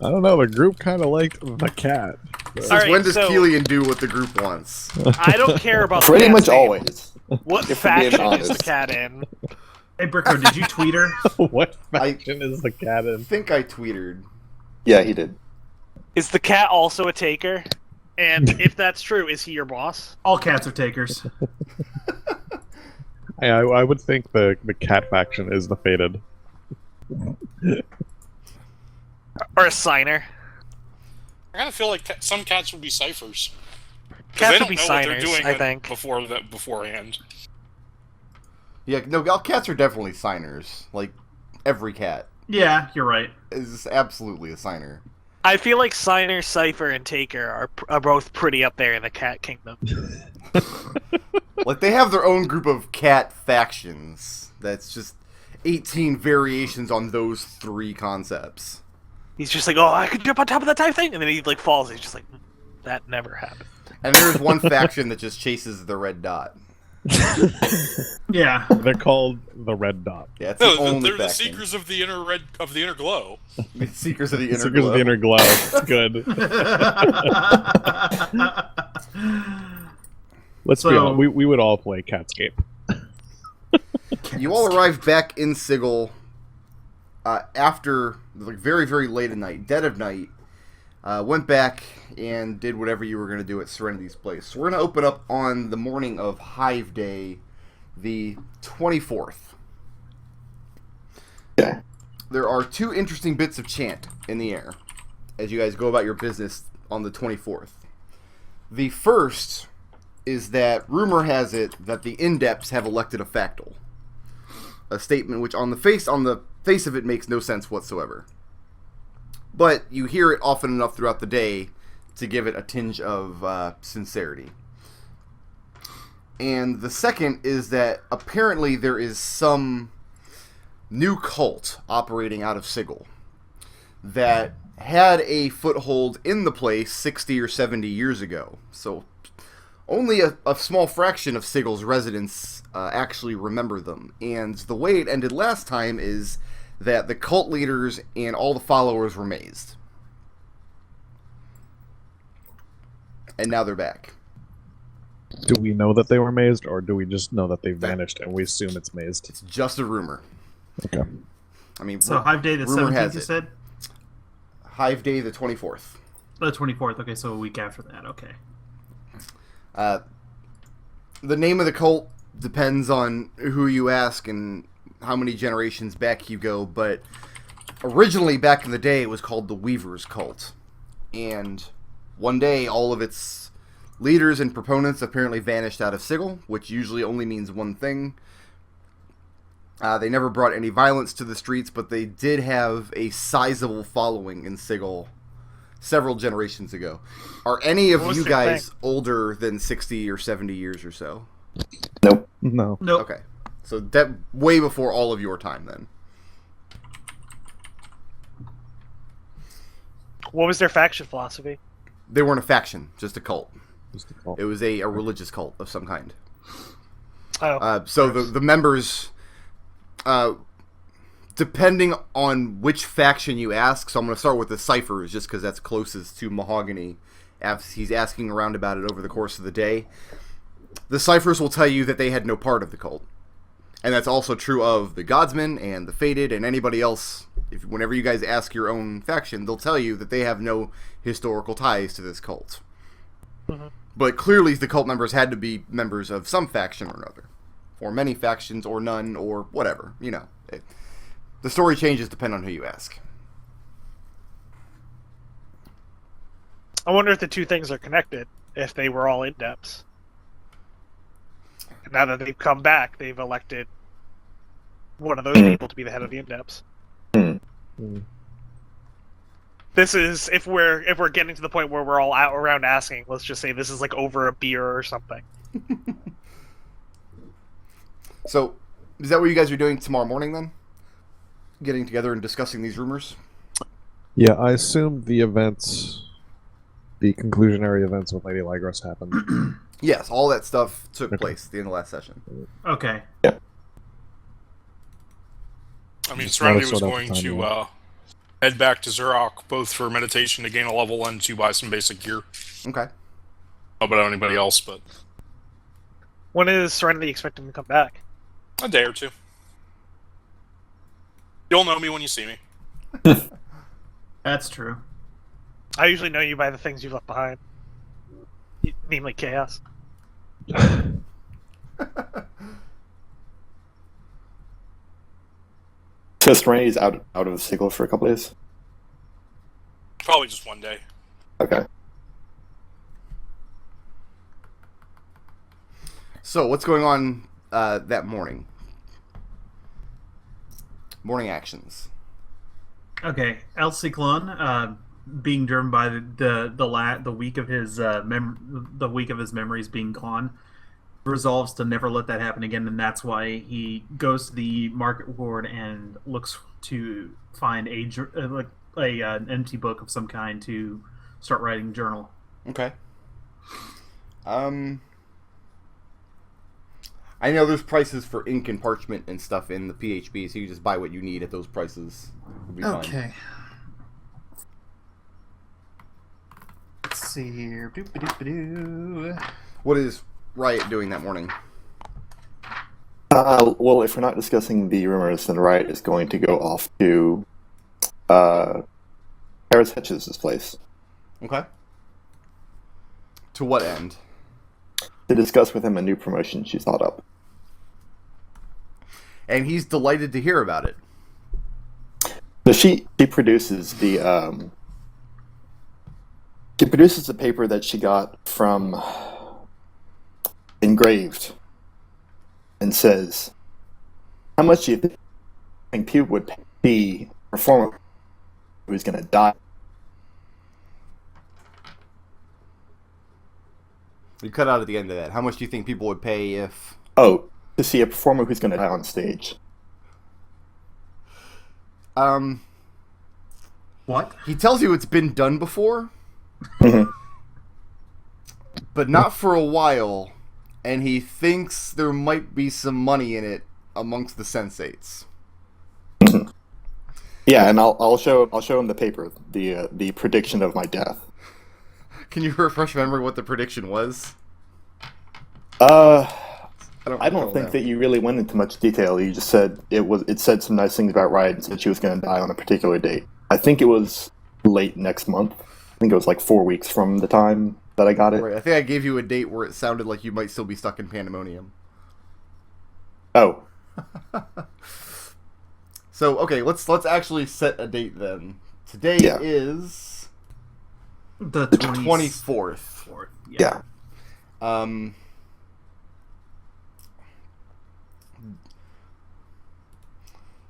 I don't know, the group kind of liked the cat. Since Alright, when does so- Kelian do what the group wants? I don't care about the Pretty cat's much name. always. What if we're being faction is the honest. cat in? Hey, Bricko, did you tweet her? What faction is the cat I in? think I tweeted. Yeah, he did. Is the cat also a taker? And if that's true, is he your boss? All cats are takers. I would think the cat faction is the fated. Or a signer? I kind of feel like some cats would be ciphers. Cats they would don't be know what they're signers, doing I think. beforehand. Yeah, no, all cats are definitely signers. Like, every cat Yeah, you're right. is absolutely a signer. I feel like signer, cipher, and taker are both pretty up there in the cat kingdom. Like, they have their own group of cat factions. That's just 18 variations on those 3 concepts. He's just like, oh, I could jump on top of that type thing, and then he like falls. And he's just like, that never happened. And there's one faction that just chases the red dot. Yeah. They're called the Red Dot. Yeah, it's the No, only they're the faction. seekers of the inner glow. The Seekers of the Inner Seekers Glow. of the Inner Glow. It's good. Let's be So- honest, we would all play Catscape. You all arrived back in Sigil after, like, very, very late at night, dead of night. Went back and did whatever you were going to do at Serenity's place. So we're going to open up on the morning of Hive Day, the 24th. Okay. There are 2 interesting bits of chant in the air as you guys go about your business on the 24th. The first is that rumor has it that the Indepts have elected a factal. A statement which on the face of it makes no sense whatsoever. But you hear it often enough throughout the day to give it a tinge of sincerity. And the second is that apparently there is some new cult operating out of Sigil that had a foothold in the place 60 or 70 years ago. So only a small fraction of Sigil's residents actually remember them. And the way it ended last time is that the cult leaders and all the followers were mazed. And now they're back. Do we know that they were mazed, or do we just know that they vanished and we assume it's mazed? It's just a rumor. Okay. I mean, So Hive Day the rumor 17th, has you it. said? Hive Day the 24th. The 24th. Okay, so a week after that. Okay. The name of the cult depends on who you ask and how many generations back you go, but originally back in the day it was called the Weaver's Cult. And one day all of its leaders and proponents apparently vanished out of Sigil, which usually only means one thing. They never brought any violence to the streets, but they did have a sizable following in Sigil several generations ago. Are any of What was you their guys thing? older than 60 or 70 years or so? Nope. No. Nope. Okay. So that way before all of your time then. What was their faction philosophy? They weren't a faction, just a cult. Just a cult. It was a religious cult of some kind. Oh, So the members, depending on which faction you ask, so I'm going to start with the ciphers just because that's closest to Mahogany, as he's asking around about it over the course of the day. The ciphers will tell you that they had no part of the cult. And that's also true of the Godsmen and the Fated and anybody else. Whenever you guys ask your own faction, they'll tell you that they have no historical ties to this cult. Mhm. But clearly the cult members had to be members of some faction or another. Or many factions, or none, or whatever. You know. The story changes depending on who you ask. I wonder if the two things are connected. If they were all Indepts. And now that they've come back, they've elected one of those people to be the head of the Indepts. Hmm. This is if we're getting to the point where we're all out around asking. Let's just say this is like over a beer or something. So, is that what you guys are doing tomorrow morning then? Getting together and discussing these rumors? Yeah, I assume the events, the conclusionary events with Lady Lagros happened. Yes, all that stuff took Okay. place at the end of the last session. Okay. I mean, Just Serenity let us was sort out going the to timeline. head back to Zurok, both for meditation to gain a level and to buy some basic gear. Okay. Not about anybody else, but When is Serenity expecting to come back? a day or two. You'll know me when you see me. That's true. I usually know you by the things you've left behind. Namely chaos. So Serenity's out of the cycle for a couple days. Probably just one day. Okay. So, what's going on that morning? Morning actions. Okay, Ciclon, being driven by the week of his the week of his memories being gone, resolves to never let that happen again, and that's why he goes to the market ward and looks to find an empty book of some kind to start writing a journal. Okay. I know there's prices for ink and parchment and stuff in the PHP, so you just buy what you need at those prices. It'll be fine. Let's see here. Doop-a-doop-a-doo. What is Riot doing that morning? Well, if we're not discussing the rumors, then Riot is going to go off to Paris Hedges' place Okay. To what end? to discuss with him a new promotion she's thought up. And he's delighted to hear about it. So she produces the paper that she got from Engraved and says, how much do you think people would pay the performer who's going to die? You cut out at the end of that. How much do you think people would pay if... Oh, to see a performer who's going to die on stage. What? He tells you it's been done before, Mhm. but not for a while, and he thinks there might be some money in it amongst the sensates. Yeah, and I'll show him the paper, the prediction of my death. Can you refresh my memory what the prediction was? I don't think that you really went into much detail. You just said it said some nice things about Riot and said she was going to die on a particular date. I think it was late next month. I think it was like 4 weeks from the time that I got it. Right, I think I gave you a date where it sounded like you might still be stuck in Pandemonium. Oh, So, okay, let's actually set a date then. Today Yeah. is The 24th. yeah.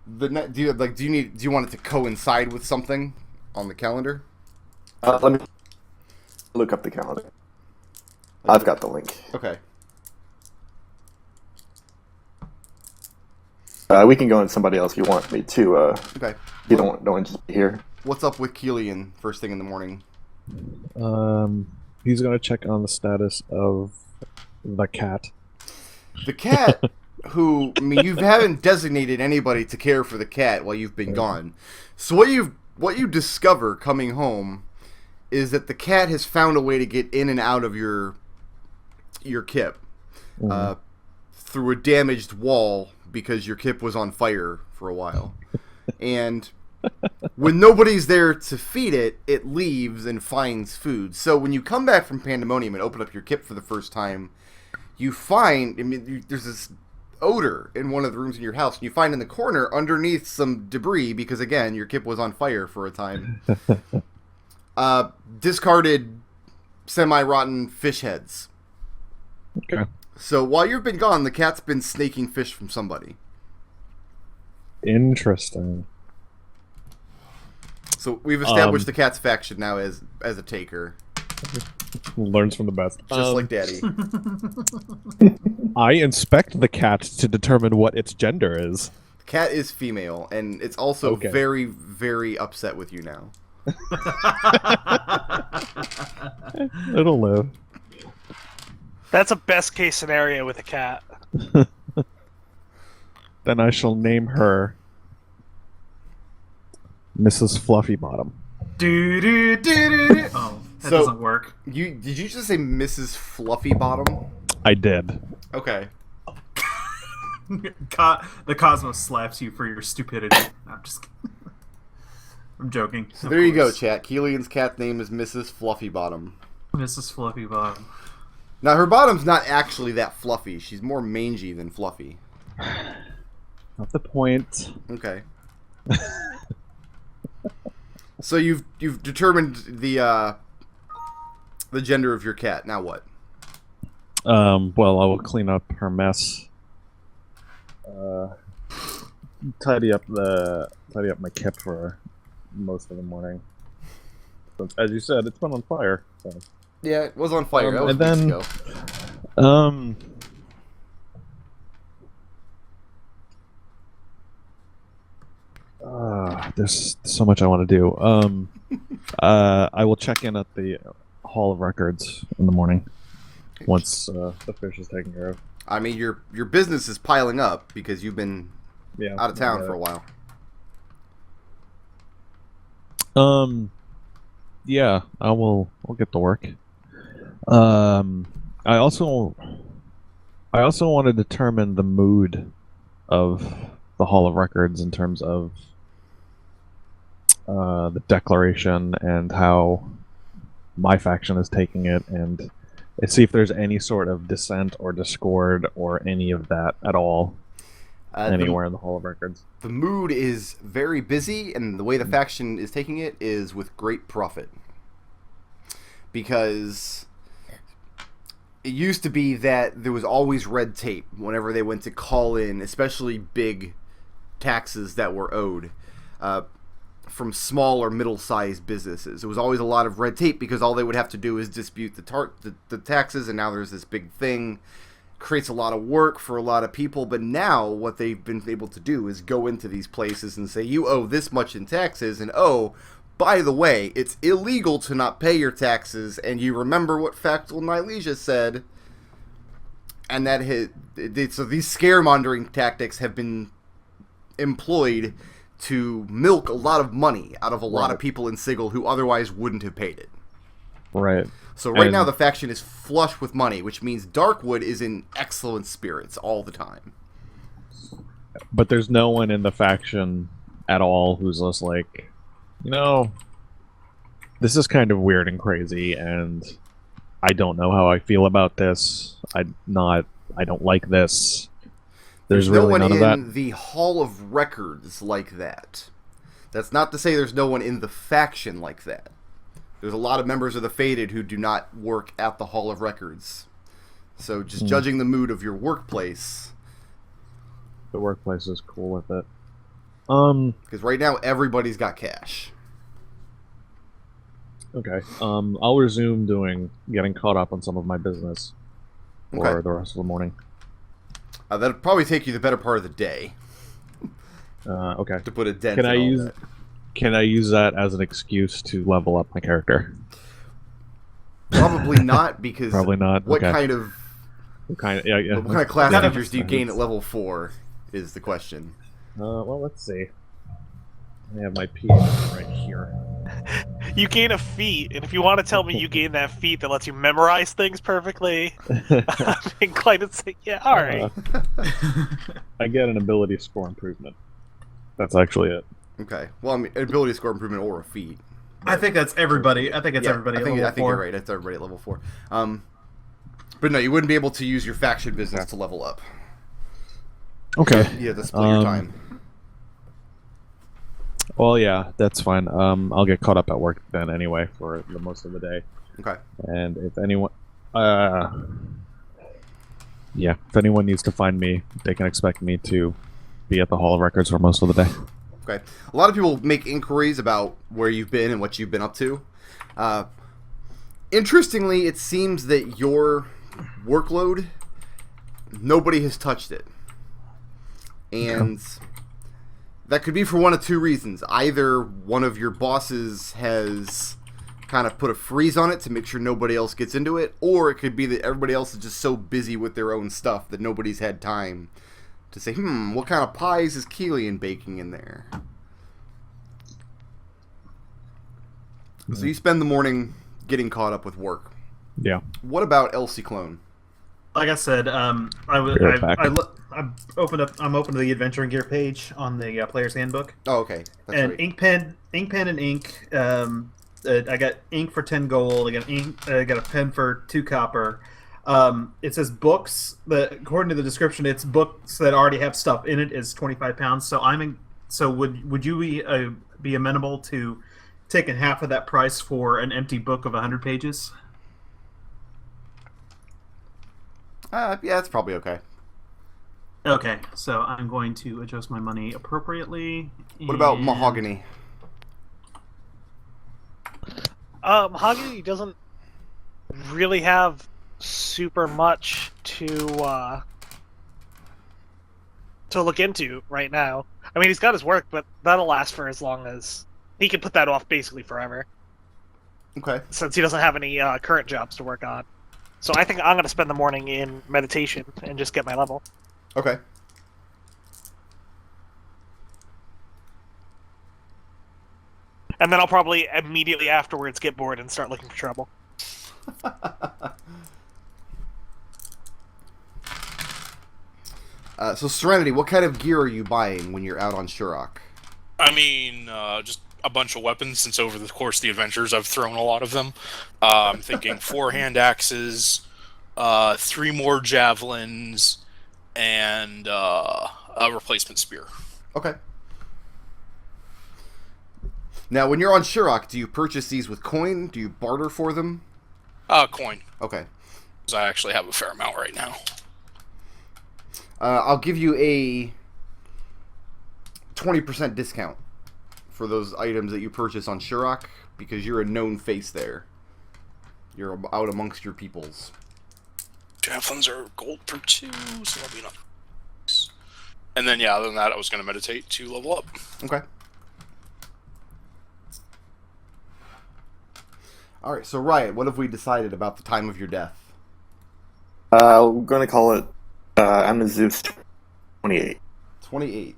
Do you want it to coincide with something on the calendar? Let me look up the calendar. I've got the link. Okay. We can go in somebody else if you want me to. Okay. You don't want to just be here. What's up with Kelian first thing in the morning? He's gonna check on the status of the cat. The cat, who, I mean, you haven't designated anybody to care for the cat while you've been gone. So what you discover coming home is that the cat has found a way to get in and out of your kip through a damaged wall because your kip was on fire for a while. And when nobody's there to feed it, it leaves and finds food. So when you come back from Pandemonium and open up your kip for the first time, you find, there's this odor in one of the rooms in your house, and you find in the corner underneath some debris, because again, your kip was on fire for a time, discarded semi-rotten fish heads. Okay. So while you've been gone, the cat's been snaking fish from somebody. Interesting. So we've established the cat's faction now as a taker, Learns from the best. just like Daddy. I inspect the cat to determine what its gender is. The cat is female, and it's also Okay. very, very upset with you now. It'll live. That's a best case scenario with a cat. Then I shall name her Mrs. Fluffy Bottom. Do do do do do. Oh, that So- doesn't work. Did you just say Mrs. Fluffy Bottom? I did. Okay. The cosmos slaps you for your stupidity. I'm just kidding. I'm joking. So of there you go, course. chat. Kelian's cat name is Mrs. Fluffy Bottom. Mrs. Fluffy Bottom. Now, her bottom's not actually that fluffy. She's more mangy than fluffy. Not the point. Okay. So you've determined the gender of your cat. Now what? Well, I will clean up her mess. Tidy up my kip for her most of the morning. But as you said, it's been on fire. So. Yeah, it was on fire. That was and then, weeks ago. There's so much I want to do. I will check in at the Hall of Records in the morning once the fish is taken care of. I mean, your business is piling up because you've been out of town for a while. Yeah, I'll get to work. I also want to determine the mood of the Hall of Records in terms of the declaration and how my faction is taking it, and see if there's any sort of dissent or discord or any of that at all anywhere in the Hall of Records. The mood is very busy, and the way the faction is taking it is with great profit. Because it used to be that there was always red tape whenever they went to call in, especially big taxes that were owed from small or middle-sized businesses. It was always a lot of red tape because all they would have to do is dispute the taxes, and now there's this big thing. Creates a lot of work for a lot of people, but now what they've been able to do is go into these places and say, you owe this much in taxes, and oh, by the way, it's illegal to not pay your taxes, and you remember what Factual Nylesia said, and that so these scaremongering tactics have been employed to milk a lot of money out of a lot of people in Sigil who otherwise wouldn't have paid it. Right. So right now the faction is flush with money, which means Darkwood is in excellent spirits all the time. But there's no one in the faction at all who's just like, this is kind of weird and crazy, and I don't know how I feel about this. I don't like this. There's really no one none of in that. the Hall of Records like that. That's not to say there's no one in the faction like that. There's a lot of members of the Faded who do not work at the Hall of Records. So just judging the mood of your workplace. The workplace is cool with it. Because right now everybody's got cash. Okay. I'll resume getting caught up on some of my business for the rest of the morning. That'll probably take you the better part of the day. Okay. To put a dent Can in I all use that. Can I use that as an excuse to level up my character? Probably not, because Probably not. What Okay. kind of What kind of class yeah, features do you gain at level 4 is the question. Well, let's see. I have my PhD right here. You gain a feat, and if you want to tell me you gain that feat that lets you memorize things perfectly, I'm inclined to say, yeah, alright. I get an ability score improvement. That's actually it. Okay. Well, I mean, ability score improvement or a feat. I think that's everybody. I think it's everybody. I think you're right. That's everybody at level 4. But no, you wouldn't be able to use your faction business to level up. Okay. You have to split your time. Well, yeah, that's fine. I'll get caught up at work then anyway for the most of the day. Okay. And if anyone, if anyone needs to find me, they can expect me to be at the Hall of Records for most of the day. Okay. A lot of people make inquiries about where you've been and what you've been up to. Interestingly, it seems that your workload, nobody has touched it. And that could be for one of two reasons. Either one of your bosses has kind of put a freeze on it to make sure nobody else gets into it, or it could be that everybody else is just so busy with their own stuff that nobody's had time to say, what kind of pies is Kelian baking in there? So you spend the morning getting caught up with work. Yeah. What about Ciclon? Like I said, I'm open to the adventuring gear page on the player's handbook. Oh, okay. That's and right. ink pen and ink. I got ink for 10 gold. I got a pen for 2 copper. It says books. According to the description, it's books that already have stuff in it is 25 pounds. So would you be amenable to taking half of that price for an empty book of 100 pages? Yeah, that's probably okay. Okay, so I'm going to adjust my money appropriately. What about Mahogany? Mahogany doesn't really have super much to look into right now. I mean, he's got his work, but that'll last for as long as he can put that off basically forever. Okay. Since he doesn't have any current jobs to work on. So I think I'm going to spend the morning in meditation and just get my level. Okay. And then I'll probably immediately afterwards get bored and start looking for trouble. So Serenity, what kind of gear are you buying when you're out on Shurok? I mean, just a bunch of weapons, since over the course of the adventures I've thrown a lot of them. I'm thinking 4 hand axes, 3 more javelins, and a replacement spear. Okay. Now, when you're on Shurok, do you purchase these with coin? Do you barter for them? Coin. Okay. Because I actually have a fair amount right now. I'll give you a 20% discount for those items that you purchase on Shurok, because you're a known face there. You're out amongst your peoples. Javelins are gold per 2, so that'll be enough. And then, yeah, other than that, I was going to meditate to level up. Okay. Alright, so Riot, what have we decided about the time of your death? We're going to call it Zeus 28. 28.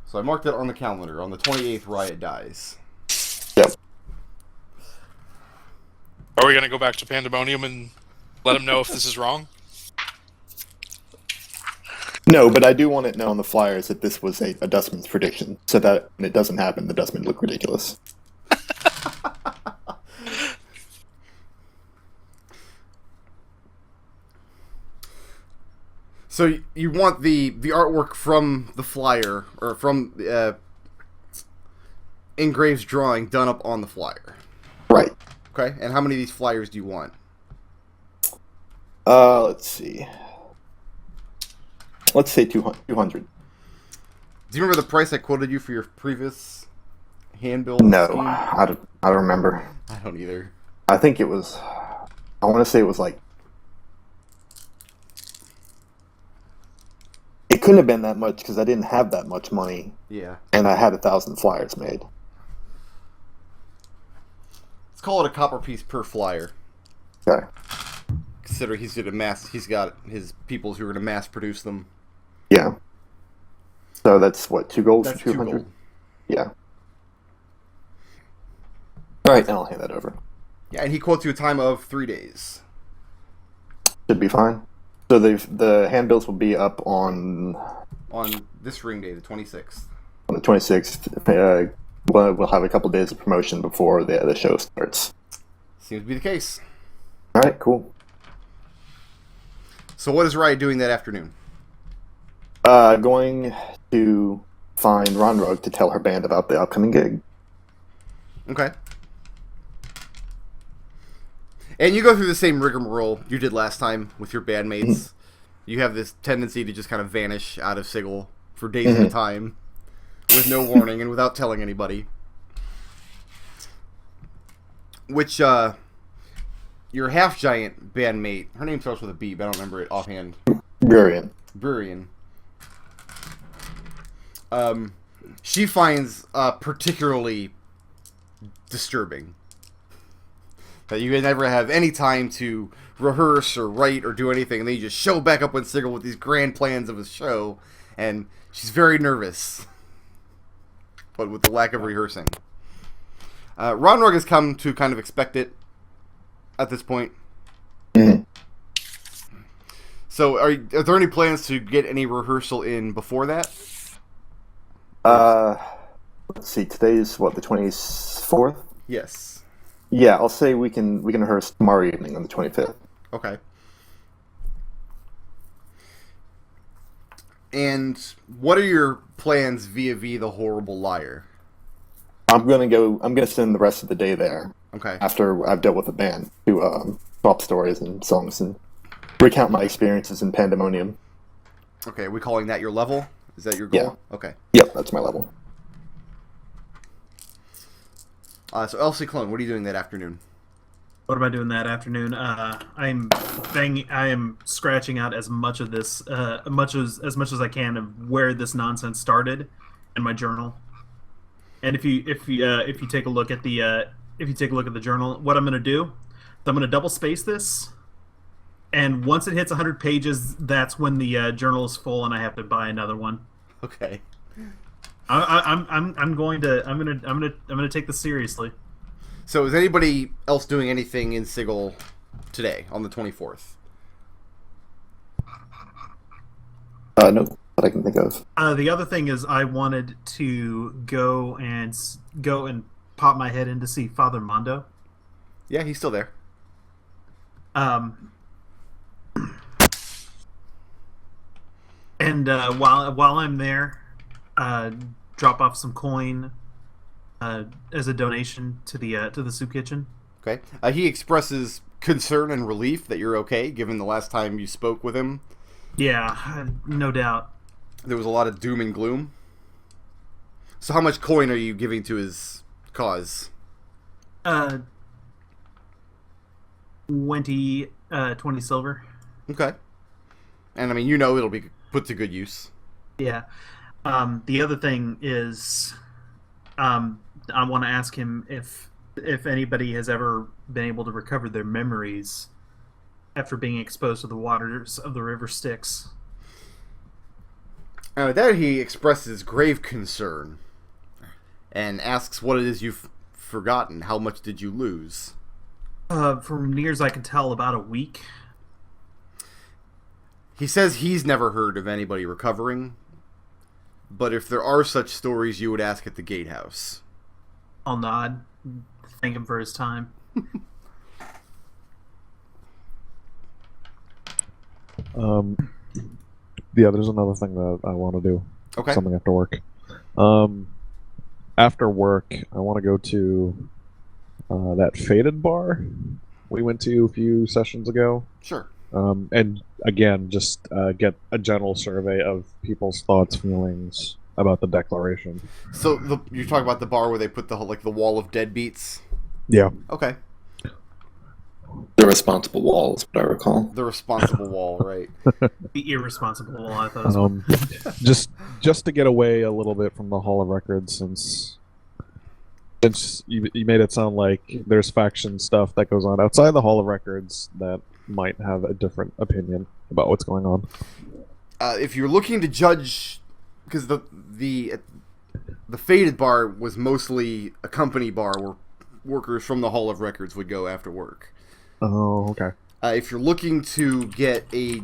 So I marked it on the calendar. On the 28th, Riot dies. Yep. Are we going to go back to Pandemonium and let him know if this is wrong? No, but I do want it known on the flyers that this was a Dustman's prediction, so that when it doesn't happen, the Dustman look ridiculous. So you want the artwork from the flyer, or from Ingrave's drawing done up on the flyer. Right. Okay, and how many of these flyers do you want? Let's see. Let's say 200. Do you remember the price I quoted you for your previous hand build? No, scheme? I don't remember. I don't either. I think it was... I want to say it was like... It couldn't have been that much because I didn't have that much money. Yeah. And I had 1,000 flyers made. Let's call it a copper piece per flyer. Okay. Consider he's got his peoples who are going to mass produce them. Yeah. So that's what, 2 gold That's for 2 200? gold. Yeah. Alright, now I'll hand that over. Yeah, and he quotes you a time of 3 days. Should be fine. So the handbills will be up on this ring day, the 26th. the 26th. We'll have a couple days of promotion before the show starts. Seems to be the case. Alright, cool. So what is Riot doing that afternoon? Going to find Ronrug to tell her band about the upcoming gig. Okay. And you go through the same rigmarole you did last time with your bandmates. You have this tendency to just kind of vanish out of Sigil for days at a time, with no warning and without telling anybody. Which, your half-giant bandmate, her name starts with a B, but I don't remember it offhand. Barbarian. She finds particularly disturbing that you never have any time to rehearse or write or do anything, and then you just show back up with Sigil with these grand plans of a show, and she's very nervous, but with the lack of rehearsing. Ronrog has come to kind of expect it at this point. So, are there any plans to get any rehearsal in before that? Let's see. Today's what, the 24th? Yes. Yeah, I'll say we can rehearse tomorrow evening on the 25th. Okay. And what are your plans vis-a-vis the Horrible Liar? I'm gonna spend the rest of the day there. Okay. After I've dealt with the band to swap stories and songs and recount my experiences in Pandemonium. Okay, are we calling that your level? Is that your goal? Yeah. Okay. Yep, that's my level. So Elsie Clone, what are you doing that afternoon? What am I doing that afternoon? I am scratching out as much of this, as much as I can of where this nonsense started in my journal. And if you take a look at the journal, what I'm going to do is I'm going to double space this, and once it hits 100 pages, that's when the journal is full and I have to buy another one. Okay. I'm going to take this seriously. So is anybody else doing anything in Sigil today on the 24th? No, that I can think of. The other thing is I wanted to go and pop my head in to see Father Mondo. Yeah, he's still there. And while I'm there, drop off some coin as a donation to the soup kitchen. Okay. He expresses concern and relief that you're okay, given the last time you spoke with him. Yeah, no doubt. There was a lot of doom and gloom. So how much coin are you giving to his cause? 20 silver. Okay. And I mean, you know it'll be put to good use. Yeah. The other thing is, I want to ask him if anybody has ever been able to recover their memories after being exposed to the waters of the river Styx. There he expresses grave concern and asks what it is you've forgotten. How much did you lose? From near as I can tell, about a week. He says he's never heard of anybody recovering, but if there are such stories, you would ask at the gatehouse. I'll nod. Thank him for his time. Yeah, there's another thing that I want to do. Okay. Something after work. After work, I want to go to that Faded bar we went to a few sessions ago. Sure. And again, just get a general survey of people's thoughts, feelings about the declaration. So you're talking about the bar where they put the wall of deadbeats? Yeah. Okay. The responsible wall is what I recall. The responsible wall, right? The irresponsible wall, I thought. Just to get away a little bit from the Hall of Records, since you made it sound like there's faction stuff that goes on outside the Hall of Records that might have a different opinion about what's going on. If you're looking to judge, because the Faded bar was mostly a company bar where workers from the Hall of Records would go after work. Oh, okay. If you're looking to get a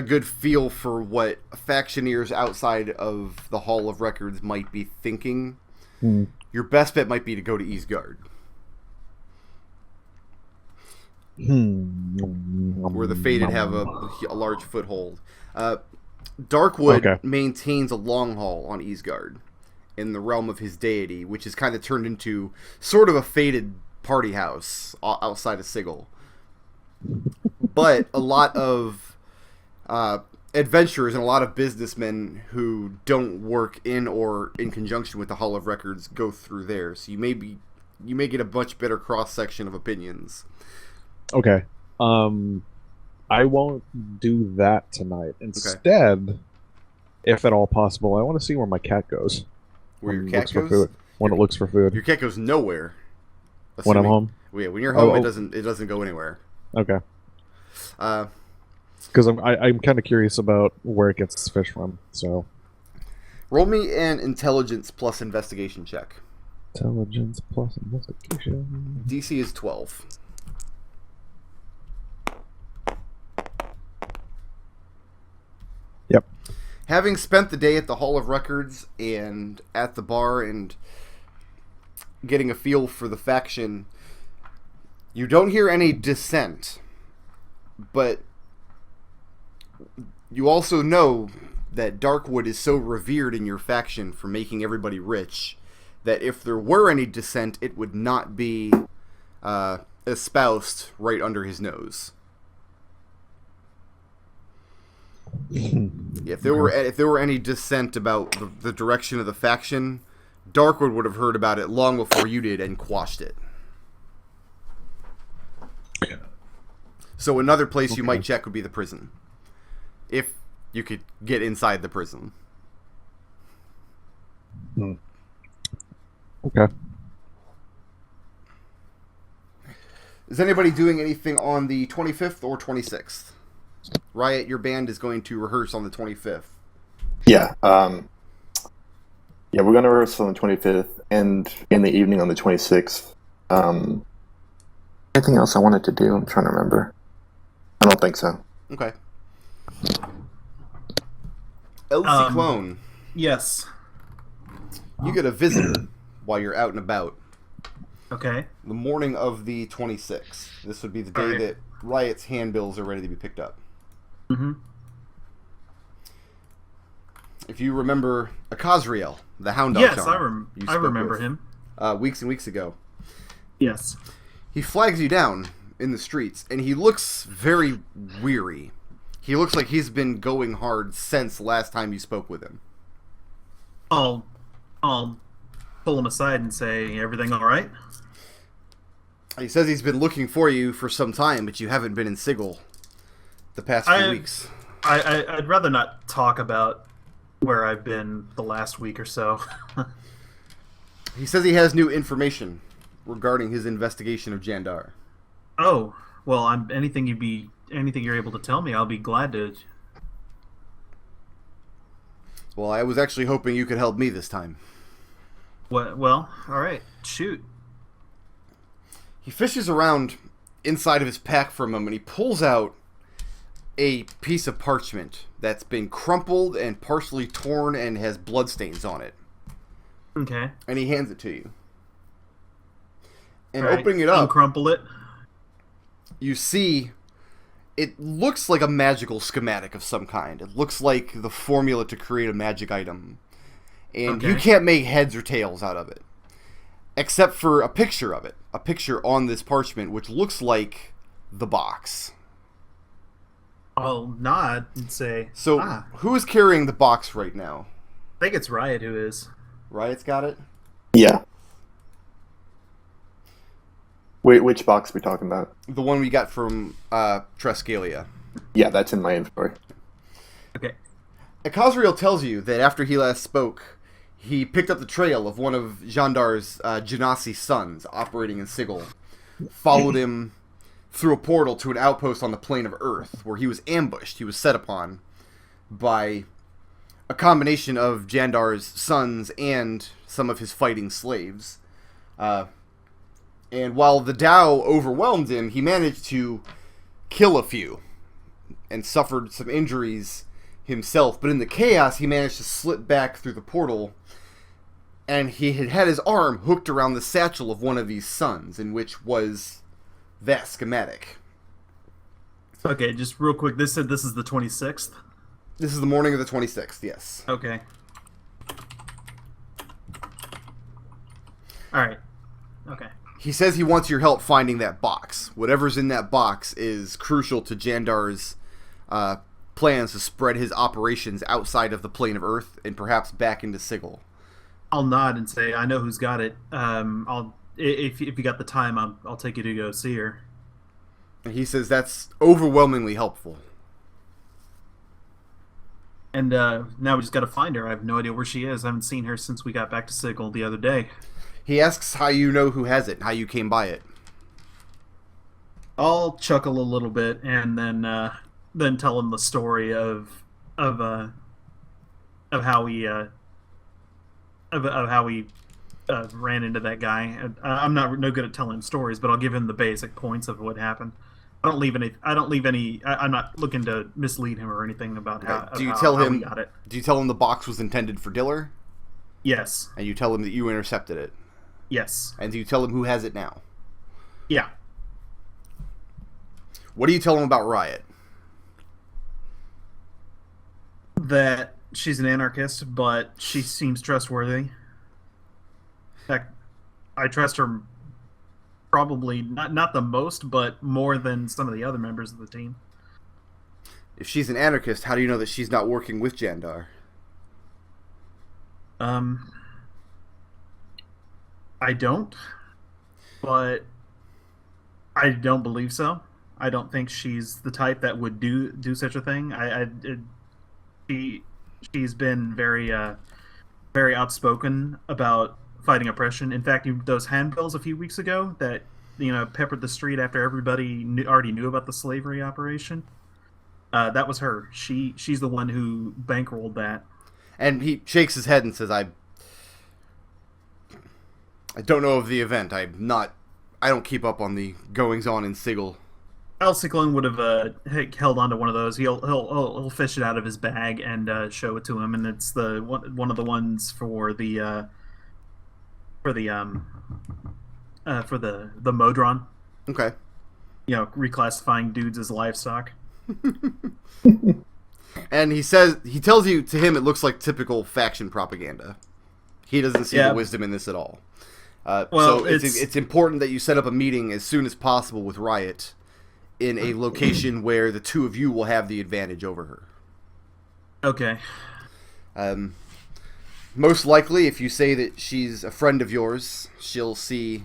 good feel for what factioneers outside of the Hall of Records might be thinking, your best bet might be to go to Eastgard. Where the Faded have a large foothold. Darkwood maintains a long hall on Eastgard in the realm of his deity, which is kind of turned into sort of a Faded party house outside of Sigil. But a lot of adventurers and a lot of businessmen who don't work in or in conjunction with the Hall of Records go through there. So you may get a much better cross section of opinions. Okay. I won't do that tonight. Instead, if at all possible, I want to see where my cat goes. Where your cat goes? When it looks for food. Your cat goes nowhere. When I'm home? Yeah, when you're home, Oh. it doesn't go anywhere. Okay. Uh, Because I'm kind of curious about where it gets its fish from. So roll me an intelligence plus investigation check. intelligence plus investigation. DC is 12. Yep. Having spent the day at the Hall of Records and at the bar and getting a feel for the faction, you don't hear any dissent, but you also know that Darkwood is so revered in your faction for making everybody rich that if there were any dissent, it would not be espoused right under his nose. If there were any dissent about the direction of the faction, Darkwood would have heard about it long before you did and quashed it. So another place you might check would be the prison, if you could get inside the prison. Okay. Is anybody doing anything on the 25th or 26th? Riot, your band is going to rehearse on the 25th. Yeah. Yeah, we're going to rehearse on the 25th and in the evening on the 26th. Anything else I wanted to do? I'm trying to remember. I don't think so. Okay. LC Clone, Yes. you get a visitor while you're out and about. Okay. The morning of the 26th. This would be the day Alright. that Riot's handbills are ready to be picked up. Mm-hmm. If you remember Akazriel, the Hound Dog Yes, Charmer you I spoke remember with, him. weeks and weeks ago. Yes. He flags you down in the streets, and he looks very weary. He looks like he's been going hard since last time you spoke with him. I'll pull him aside and say, "Everything all right?" He says he's been looking for you for some time, but you haven't been in Sigil the past few weeks. I'd rather not talk about where I've been the last week or so. He says he has new information regarding his investigation of Jandar. Oh, well, anything you're able to tell me, I'll be glad to. Well, I was actually hoping you could help me this time. What? Well, all right. Shoot. He fishes around inside of his pack for a moment. He pulls out a piece of parchment that's been crumpled and partially torn and has bloodstains on it. Okay. And he hands it to you. And All right, opening it up, uncrumple it. you see it looks like a magical schematic of some kind. It looks like the formula to create a magic item. And you Okay. can't make heads or tails out of it. Except for a picture of it. A picture on this parchment, which looks like the box. I'll nod and say, So, who is carrying the box right now? I think it's Riot who is. Riot's got it? Yeah. Wait, which box are we talking about? The one we got from Trescalia. Yeah, that's in my inventory. Okay. Akazriel tells you that after he last spoke, he picked up the trail of one of Jandar's Genasi sons operating in Sigil, followed him through a portal to an outpost on the plane of Earth, where he was ambushed. He was set upon by a combination of Jandar's sons and some of his fighting slaves. And while the Tao overwhelmed him, he managed to kill a few and suffered some injuries himself. But in the chaos, he managed to slip back through the portal, and he had his arm hooked around the satchel of one of these sons, in which was that schematic. Okay, just real quick. This said this is the 26th. This is the morning of the 26th, yes. Okay. Alright. Okay. He says he wants your help finding that box. Whatever's in that box is crucial to Jandar's plans to spread his operations outside of the plane of Earth and perhaps back into Sigil. I'll nod and say, I know who's got it. If you got the time, I'll take you to go see her. And he says that's overwhelmingly helpful. And now we just got to find her. I have no idea where she is. I haven't seen her since we got back to Sigil the other day. He asks how you know who has it, how you came by it. I'll chuckle a little bit and then tell him the story of how he ran into that guy. I'm no good at telling stories, but I'll give him the basic points of what happened. I don't leave any. I'm not looking to mislead him or anything about how. Do you how, tell how him? we got it? Do you tell him the box was intended for Diller? Yes. And you tell him that you intercepted it? Yes. And do you tell him who has it now? Yeah. What do you tell him about Riot? That she's an anarchist, but she seems trustworthy. In fact, I trust her probably not the most, but more than some of the other members of the team. If she's an anarchist, how do you know that she's not working with Jandar? I don't, but I don't believe so. I don't think she's the type that would do such a thing. She's been very outspoken about fighting oppression. In fact, those handbills a few weeks ago that peppered the street after everybody already knew about the slavery operation. That was her. She's the one who bankrolled that. And he shakes his head and says, "I don't know of the event. I don't keep up on the goings on in Sigil." Ciclon would have held onto one of those. He'll fish it out of his bag and show it to him, and it's the one of the ones for the Modron. Okay. Reclassifying dudes as livestock. And he tells you, to him it looks like typical faction propaganda. He doesn't see the wisdom in this at all. So it's important that you set up a meeting as soon as possible with Riot in a location where the two of you will have the advantage over her. Okay. Most likely, if you say that she's a friend of yours, she'll see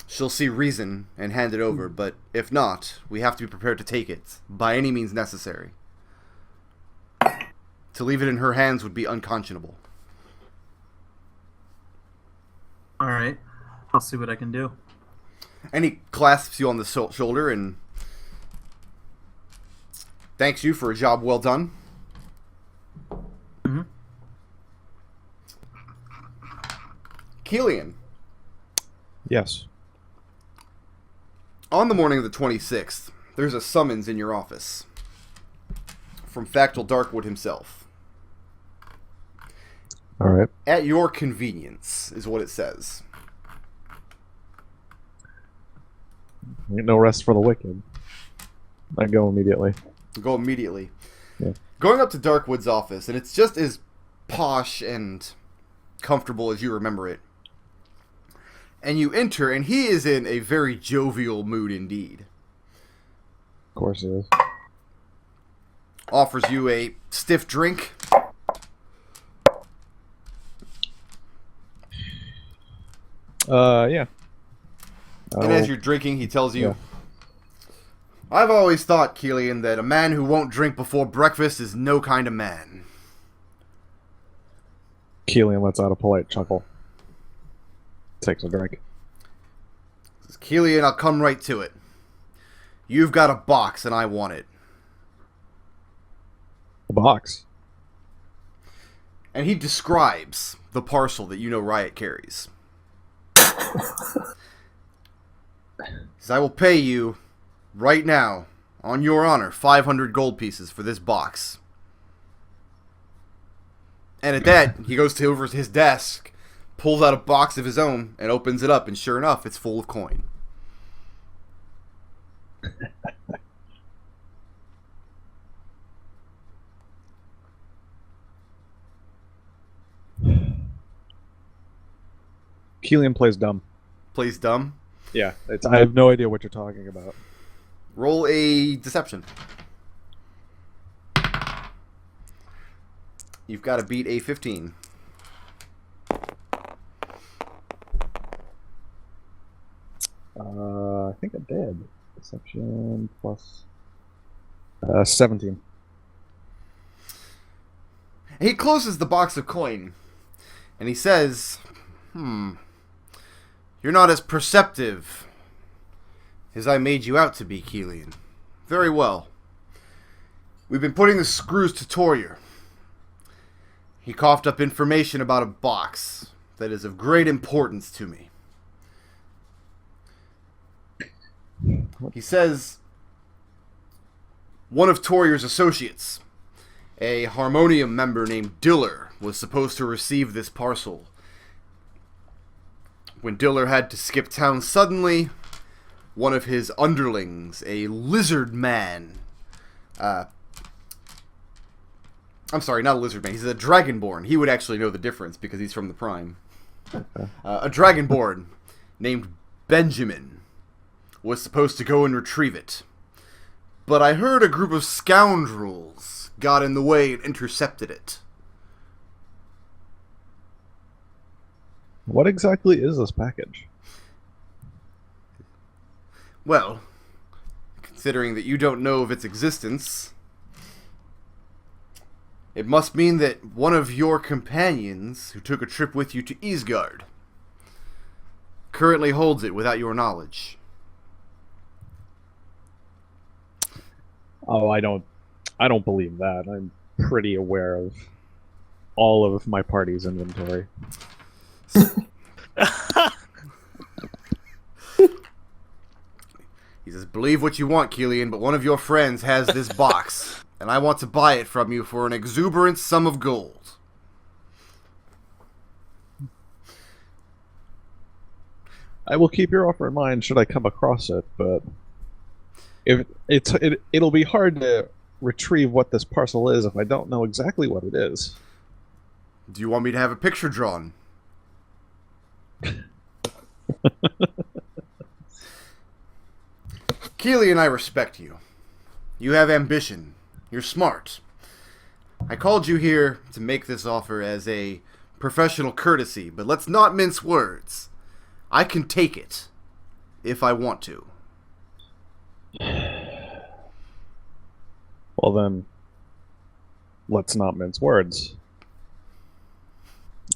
reason and hand it over. But if not, we have to be prepared to take it by any means necessary. To leave it in her hands would be unconscionable. All right. I'll see what I can do. And he clasps you on the shoulder and thanks you for a job well done. Mm-hmm. Kelian. Yes. On the morning of the 26th, there's a summons in your office from Factal Darkwood himself. All right. At your convenience is what it says. Ain't no rest for the wicked. I go immediately. Go immediately. Yeah. Going up to Darkwood's office, and it's just as posh and comfortable as you remember it. And you enter, and he is in a very jovial mood indeed. Of course he is. Offers you a stiff drink. Yeah. And as you're drinking, he tells you, I've always thought, Kelian, that a man who won't drink before breakfast is no kind of man. Kelian lets out a polite chuckle. Takes a drink. Says, Kelian, I'll come right to it. You've got a box, and I want it. A box? And he describes the parcel that you know Riot carries. Says, I will pay you, right now, on your honor, 500 gold pieces for this box. And at that, he goes over to his desk, pulls out a box of his own, and opens it up, and sure enough, it's full of coin. Kelian plays dumb. Plays dumb? Yeah, I have no idea what you're talking about. Roll a deception. You've got to beat a 15. I think I did. Deception plus 17. He closes the box of coin, and he says, You're not as perceptive as I made you out to be, Kelian. Very well. We've been putting the screws to Torier. He coughed up information about a box that is of great importance to me. He says one of Torier's associates, a Harmonium member named Diller, was supposed to receive this parcel. When Diller had to skip town suddenly, one of his underlings, a lizard man, I'm sorry, not a lizard man, he's a dragonborn. He would actually know the difference because he's from the Prime. A dragonborn named Benjamin was supposed to go and retrieve it. But I heard a group of scoundrels got in the way and intercepted it. What exactly is this package? Well, considering that you don't know of its existence, it must mean that one of your companions who took a trip with you to Isgard currently holds it without your knowledge. Oh, I don't believe that. I'm pretty aware of all of my party's inventory. He says, believe what you want, Kelian, but one of your friends has this box, and I want to buy it from you for an exuberant sum of gold. I will keep your offer in mind should I come across it, but it'll be hard to retrieve what this parcel is if I don't know exactly what it is. Do you want me to have a picture drawn? Kelian, I respect you. You have ambition. You're smart. I called you here to make this offer as a professional courtesy, but let's not mince words. I can take it if I want to. Well then, let's not mince words.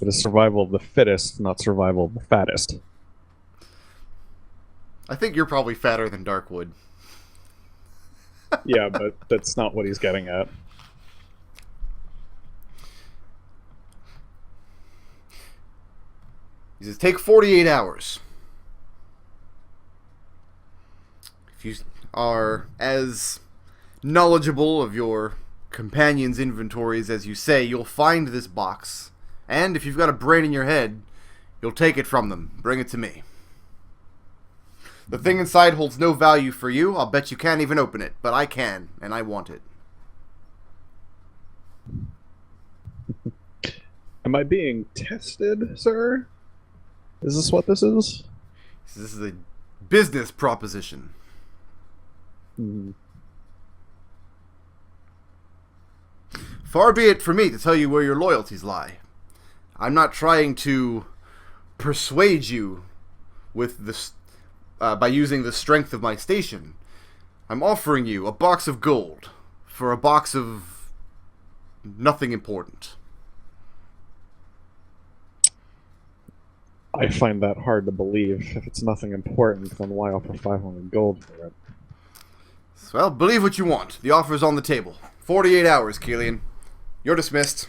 It is survival of the fittest, not survival of the fattest. I think you're probably fatter than Darkwood. Yeah, but that's not what he's getting at. He says, take 48 hours. If you are as knowledgeable of your companion's inventories as you say, you'll find this box. And if you've got a brain in your head, you'll take it from them. Bring it to me. The thing inside holds no value for you. I'll bet you can't even open it. But I can, and I want it. Am I being tested, sir? Is this what this is? This is a business proposition. Far be it for me to tell you where your loyalties lie. I'm not trying to persuade you with this by using the strength of my station. I'm offering you a box of gold for a box of nothing important. I find that hard to believe. If it's nothing important, then why offer 500 gold for it? Well, believe what you want. The offer's on the table. 48 hours, Kelian. You're dismissed.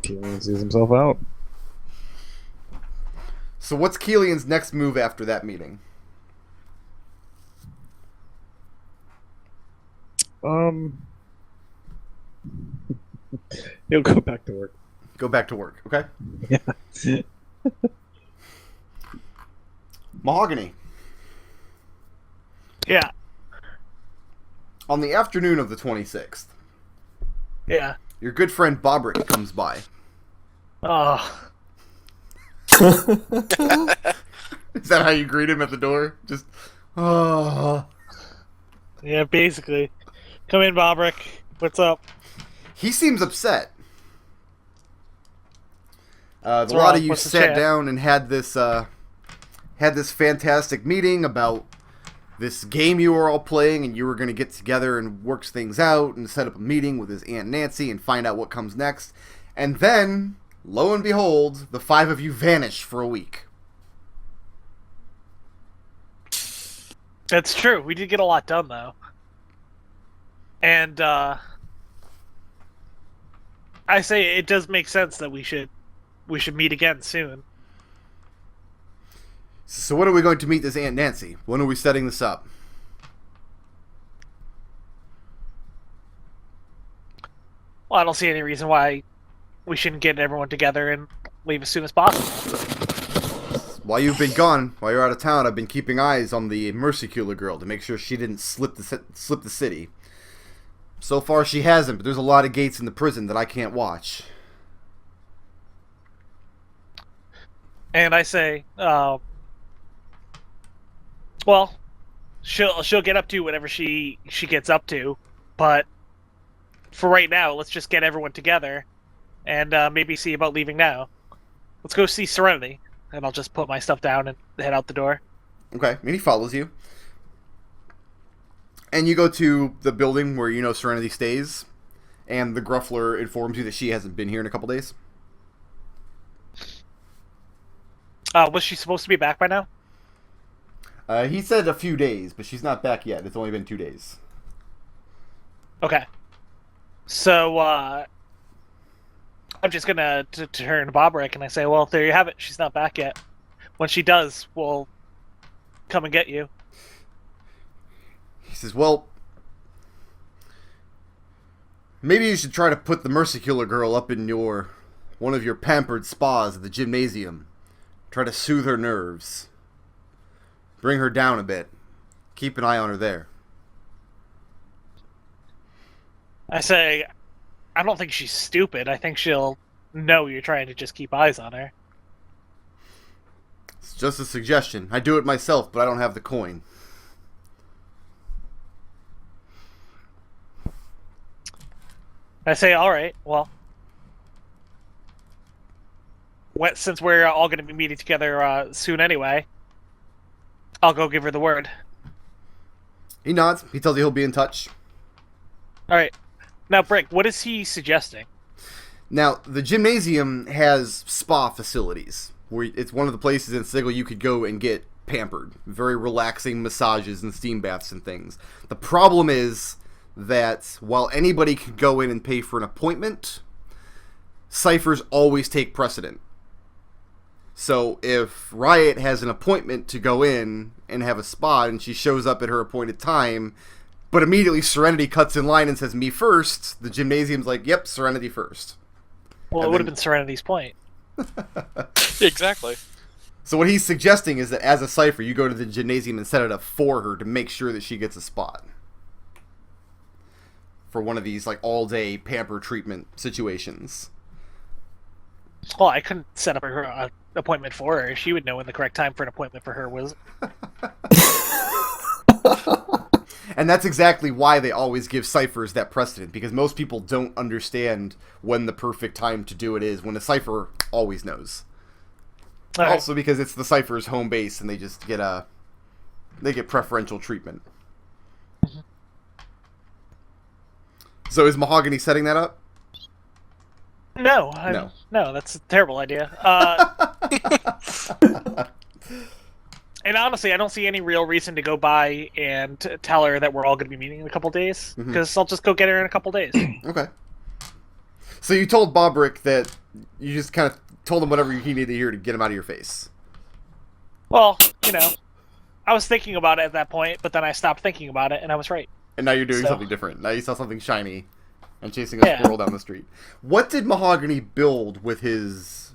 Kelian sees himself out. So what's Kelian's next move after that meeting? He'll go back to work. Go back to work, okay? Yeah. Mahogany. Yeah. On the afternoon of the 26th, Yeah. your good friend Bobrick comes by. Oh. Is that how you greet him at the door? Just, oh. Yeah, basically. Come in, Bobrick. What's up? He seems upset. A What's lot wrong? of you What's the sat chat? down and had this fantastic meeting about this game you were all playing, and you were going to get together and work things out and set up a meeting with his Aunt Nancy and find out what comes next. And then Lo and behold, the 5 of you vanish for a week. That's true. We did get a lot done, though. And, I say it does make sense that we should meet again soon. So when are we going to meet this Aunt Nancy? When are we setting this up? Well, I don't see any reason why we shouldn't get everyone together and leave as soon as possible. While you've been gone, while you're out of town, I've been keeping eyes on the Mercicula girl to make sure she didn't slip the city. So far, she hasn't, but there's a lot of gates in the prison that I can't watch. And I say, well, she'll get up to whatever she gets up to, but for right now, let's just get everyone together and maybe see about leaving now. Let's go see Serenity, and I'll just put my stuff down and head out the door. Okay, and he follows you. And you go to the building where you know Serenity stays, and the Gruffler informs you that she hasn't been here in a couple days. Was she supposed to be back by now? He said a few days, but she's not back yet. It's only been 2 days. Okay. So, I'm just gonna turn to Bobbrick and I say, well, there you have it. She's not back yet. When she does, we'll come and get you. He says, well, maybe you should try to put the Mercicula girl up in one of your pampered spas at the gymnasium. Try to soothe her nerves. Bring her down a bit. Keep an eye on her there. I say, I don't think she's stupid. I think she'll know you're trying to just keep eyes on her. It's just a suggestion. I do it myself, but I don't have the coin. I say, all right, well, since we're all going to be meeting together soon anyway, I'll go give her the word. He nods. He tells you he'll be in touch. All right. Now, Brick, what is he suggesting? Now, the gymnasium has spa facilities. It's one of the places in Sigil you could go and get pampered. Very relaxing massages and steam baths and things. The problem is that while anybody can go in and pay for an appointment, ciphers always take precedent. So if Riot has an appointment to go in and have a spot and she shows up at her appointed time, but immediately Serenity cuts in line and says, me first, the gymnasium's like, yep, Serenity first. Well, it would have been Serenity's point. Exactly. So what he's suggesting is that as a cipher, you go to the gymnasium and set it up for her to make sure that she gets a spot. For one of these like all-day pamper treatment situations. Well, I couldn't set up her appointment for her. She would know when the correct time for an appointment for her was. And that's exactly why they always give ciphers that precedent, because most people don't understand when the perfect time to do it is, when a cipher always knows. Right. Also because it's the cipher's home base and they just get preferential treatment. Mm-hmm. So is Mahogany setting that up? No, no, that's a terrible idea. And honestly, I don't see any real reason to go by and tell her that we're all going to be meeting in a couple days, because I'll just go get her in a couple days. Okay. So you told Bobbrick that you just kind of told him whatever he needed to hear to get him out of your face. Well, I was thinking about it at that point, but then I stopped thinking about it, and I was right. And now you're doing something different. Now you saw something shiny and chasing a squirrel down the street. What did Mahogany build with his...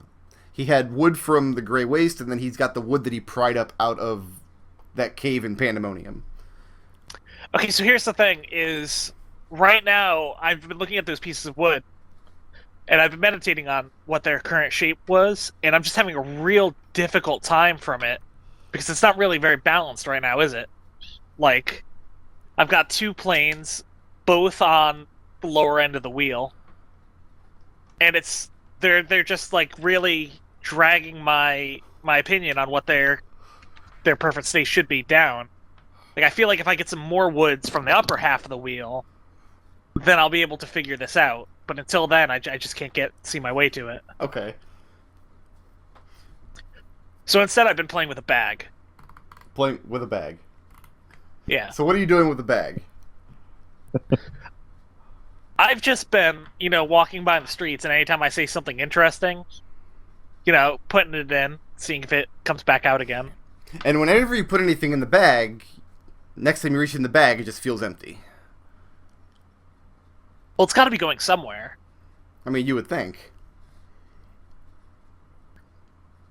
He had wood from the Grey Waste, and then he's got the wood that he pried up out of that cave in Pandemonium. Okay, so here's the thing, is right now I've been looking at those pieces of wood, and I've been meditating on what their current shape was, and I'm just having a real difficult time from it, because it's not really very balanced right now, is it? Like, I've got two planes, both on the lower end of the wheel, and they're just like really dragging my opinion on what their perfect state should be down. Like, I feel like if I get some more woods from the upper half of the wheel, then I'll be able to figure this out. but until then, I just can't see my way to it. Okay. So instead, I've been playing with a bag. Playing with a bag. Yeah. So what are you doing with the bag? I've just been, walking by in the streets, and anytime I say something interesting, putting it in, seeing if it comes back out again. And whenever you put anything in the bag, next time you reach in the bag, it just feels empty. Well, it's got to be going somewhere. I mean, you would think.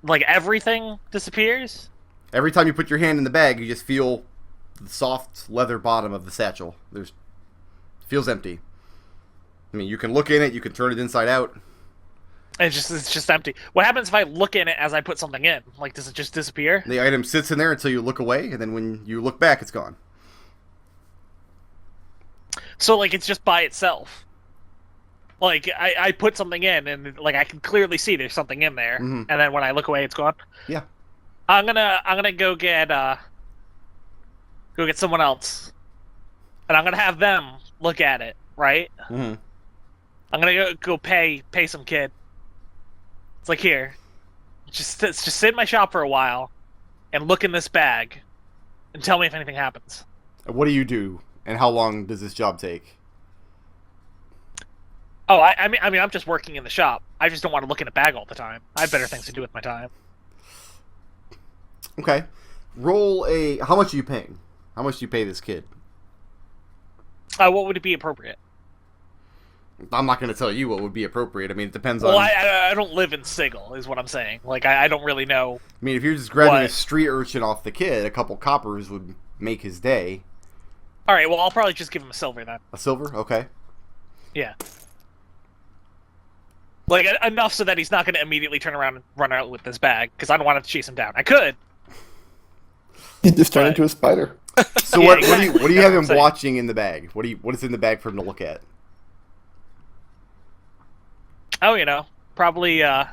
Like, everything disappears? Every time you put your hand in the bag, you just feel the soft leather bottom of the satchel. It feels empty. I mean, you can look in it, you can turn it inside out. It's just empty. What happens if I look in it as I put something in? Like, does it just disappear? The item sits in there until you look away, and then when you look back, it's gone. So, like, it's just by itself. Like, I put something in, and, like, I can clearly see there's something in there, and then when I look away, it's gone? Yeah. I'm gonna go get someone else. And I'm gonna have them look at it, right? Mm-hmm. I'm gonna go pay some kid. It's like, here, just sit in my shop for a while, and look in this bag, and tell me if anything happens. What do you do, and how long does this job take? Oh, I mean, I'm just working in the shop. I just don't want to look in a bag all the time. I have better things to do with my time. Okay. Roll a... How much are you paying? How much do you pay this kid? What would it be appropriate? I'm not going to tell you what would be appropriate. I mean, it depends on... Well, I don't live in Sigil, is what I'm saying. Like, I don't really know... I mean, if you're just grabbing a street urchin off the kid, a couple coppers would make his day. Alright, well, I'll probably just give him a silver, then. A silver? Okay. Yeah. Like, enough so that he's not going to immediately turn around and run out with this bag, because I don't want to chase him down. I could. You just turn into a spider. So Yeah, what exactly. do you have him That's what I'm watching in the bag? What is in the bag for him to look at? Oh, probably a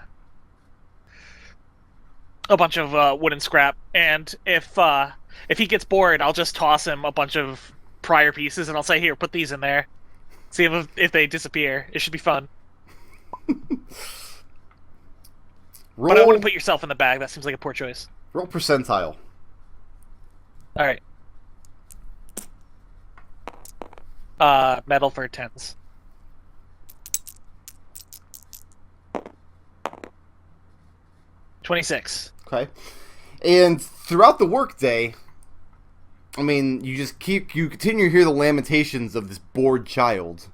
bunch of wooden scrap, and if he gets bored, I'll just toss him a bunch of prior pieces, and I'll say, here, put these in there. See if they disappear. It should be fun. But I wouldn't put yourself in the bag. That seems like a poor choice. Roll percentile. Alright. Metal for 10s. $26. Okay. And throughout the workday, I mean, you continue to hear the lamentations of this bored child.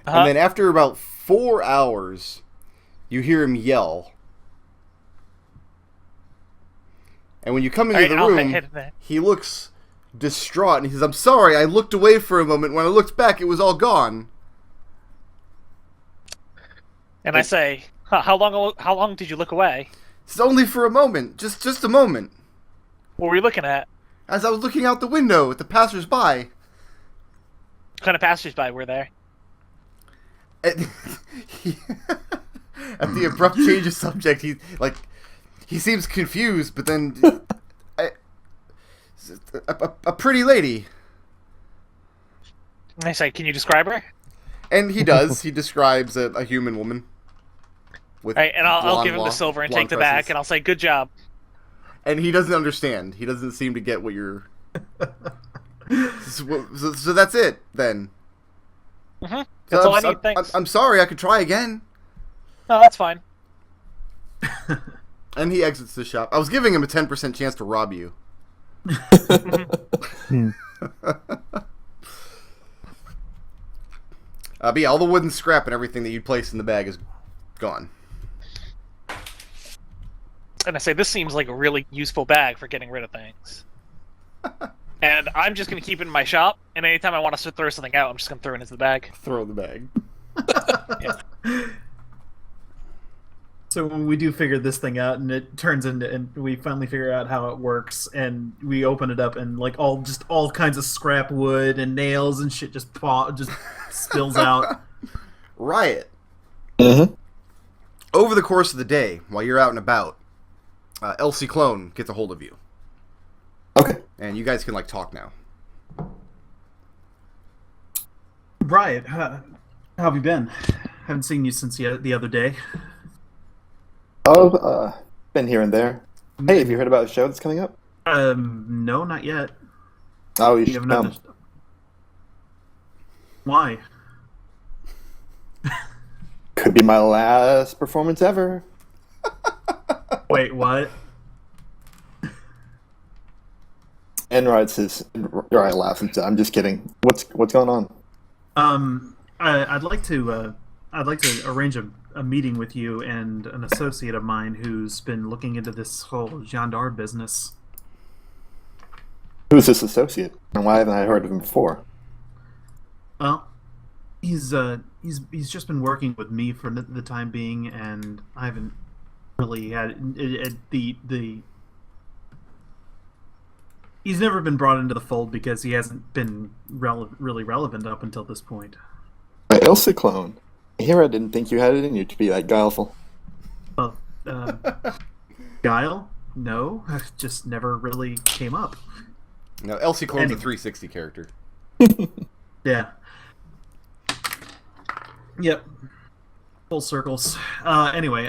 And then after about 4 hours, you hear him yell. And when you come into the room, he looks distraught, and he says, "I'm sorry, I looked away for a moment. When I looked back, it was all gone." And I say, how long did you look away? It's only for a moment. Just a moment. What were you looking at? As I was looking out the window at the passers-by. What kind of passers-by were there? At the abrupt change of subject, he seems confused, but then a pretty lady. I say, can you describe her? And he does. He describes a human woman. With right, and I'll give him the silver and take the bag, and I'll say, good job. And he doesn't understand. He doesn't seem to get what you're... so that's it, then. Mm-hmm. That's all I need, thanks. I'm sorry, I could try again. No, that's fine. And he exits the shop. I was giving him a 10% chance to rob you. But yeah, all the wooden scrap and everything that you'd placed in the bag is gone. And I say, this seems like a really useful bag for getting rid of things. And I'm just going to keep it in my shop, and anytime I want to throw something out, I'm just going to throw it into the bag. Throw the bag. Yeah. So when we do figure this thing out, and it turns into, and we finally figure out how it works, and we open it up, and like all kinds of scrap wood and nails and shit just spills out. Riot. Mm-hmm. Over the course of the day, while you're out and about, Ciclon gets a hold of you. Okay. And you guys can talk now. Riot, How have you been? Haven't seen you since the other day. Oh, been here and there. Hey, have you heard about a show that's coming up? No, not yet. Oh, you You should have another. come. Why? Could be my last performance ever. Wait, what? And Riot laughs and says, "I'm just kidding. What's going on?" I'd like to arrange a meeting with you and an associate of mine who's been looking into this whole Jandar business. Who's this associate, and why haven't I heard of him before? Well, he's just been working with me for the time being, and I haven't really had the. He's never been brought into the fold because he hasn't been really relevant up until this point. Ciclon. Here, I didn't think you had it in you to be that guileful. Well, Guile? No, just never really came up. No, Elsie Clone's a 360 character. Yeah. Yep. Full circles. Anyway,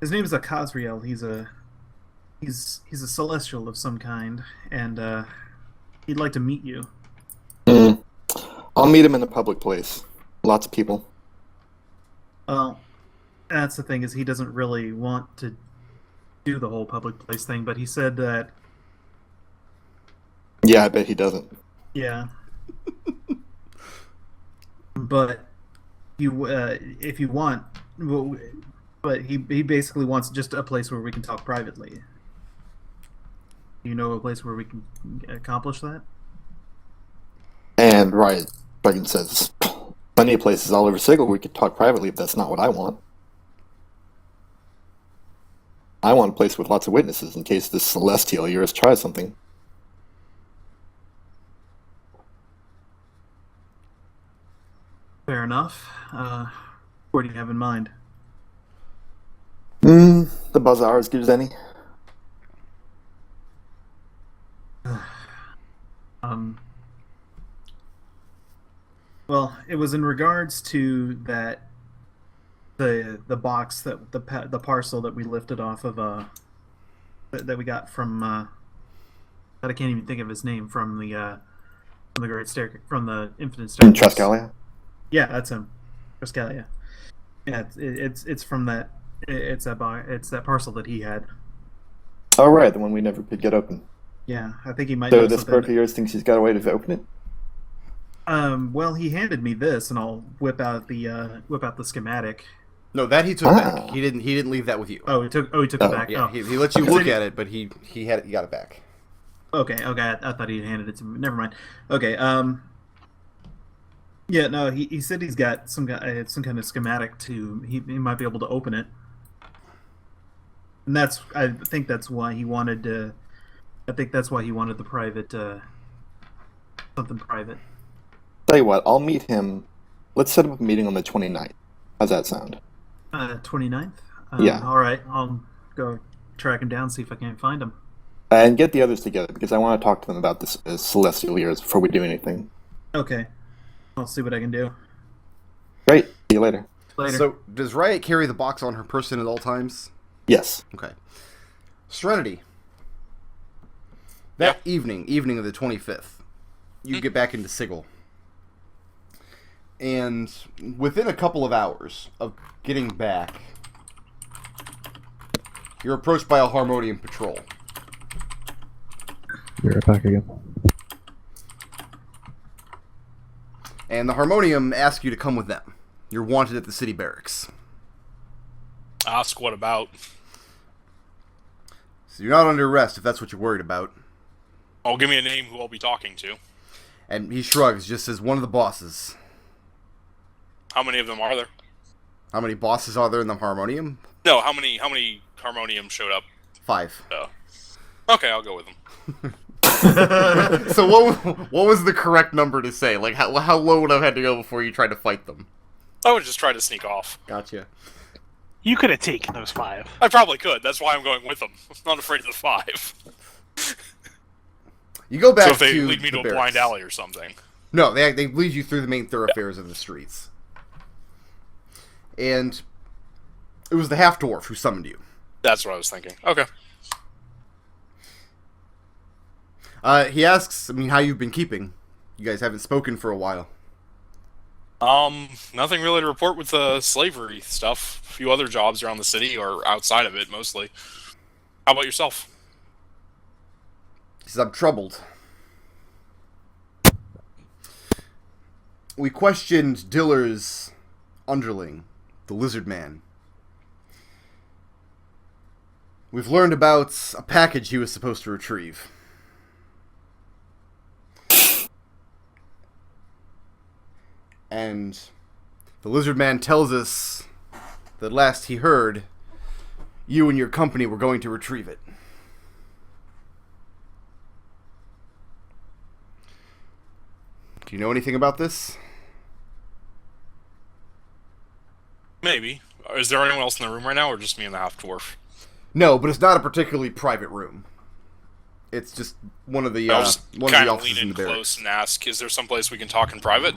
his name is Akazriel. He's a celestial of some kind, and he'd like to meet you. I'll meet him in a public place. Lots of people. Well, that's the thing, is he doesn't really want to do the whole public place thing, but he said that. Yeah, I bet he doesn't. Yeah. But if you want, well, but he basically wants just a place where we can talk privately. You know, a place where we can accomplish that? And Riot fucking says, plenty of places all over Sigil we could talk privately if that's not what I want. I want a place with lots of witnesses in case this celestial of yours tries something. Fair enough. What do you have in mind? The bazaar as good as any. Well, it was in regards to that the box that the parcel that we lifted off of that we got from that I can't even think of his name from the Great Staircase, from the Infinite Staircase. Truscalia? Yeah, that's him. Truscalia. Yeah, it's from that. It's that parcel that he had. Oh, right, the one we never could get open. Yeah, I think he might. So know this something. broker of yours thinks he's got a way to open it? Well, he handed me this, and I'll whip out the schematic. No, that he took back. He didn't leave that with you. Oh, he took it back. Yeah, oh. he let you look at it, but he got it back. Okay. I thought he handed it to me. Never mind. Okay. Yeah. No. He said he's got some kind of schematic to. He might be able to open it, and I think that's why he wanted to. I think that's why he wanted the private. Something private. Tell you what, I'll meet him. Let's set up a meeting on the 29th. How's that sound? 29th? Yeah. All right. I'll go track him down, see if I can find him. And get the others together, because I want to talk to them about this celestial years before we do anything. Okay. I'll see what I can do. Great. See you later. Later. So, does Riot carry the box on her person at all times? Yes. Okay. Serenity. That evening of the 25th, you get back into Sigil. And within a couple of hours of getting back, you're approached by a Harmonium patrol. You're right back again. And the Harmonium asks you to come with them. You're wanted at the city barracks. Ask what about? So you're not under arrest if that's what you're worried about. Oh, give me a name who I'll be talking to. And he shrugs, just as one of the bosses. How many of them are there? How many bosses are there in the Harmonium? No, how many Harmonium showed up? 5. Okay, I'll go with them. So what was the correct number to say? Like, how low would I have had to go before you tried to fight them? I would just try to sneak off. Gotcha. You could have taken those 5. I probably could. That's why I'm going with them. I'm not afraid of the 5. You go back So if they to lead me the to a barracks. blind alley or something. No, they lead you through the main thoroughfares of the streets. And it was the half-dwarf who summoned you. That's what I was thinking. Okay. He asks, how you've been keeping. You guys haven't spoken for a while. Nothing really to report with the slavery stuff. A few other jobs around the city, or outside of it, mostly. How about yourself? He says, I'm troubled. We questioned Diller's underling, the lizard man. We've learned about a package he was supposed to retrieve. And the lizard man tells us that last he heard, you and your company were going to retrieve it. Do you know anything about this? Maybe. Is there anyone else in the room right now, or just me and the half-dwarf? No, but it's not a particularly private room. It's just one of the I'll just one of kind the of lean offices in in the barracks. close and ask, is there someplace we can talk in private?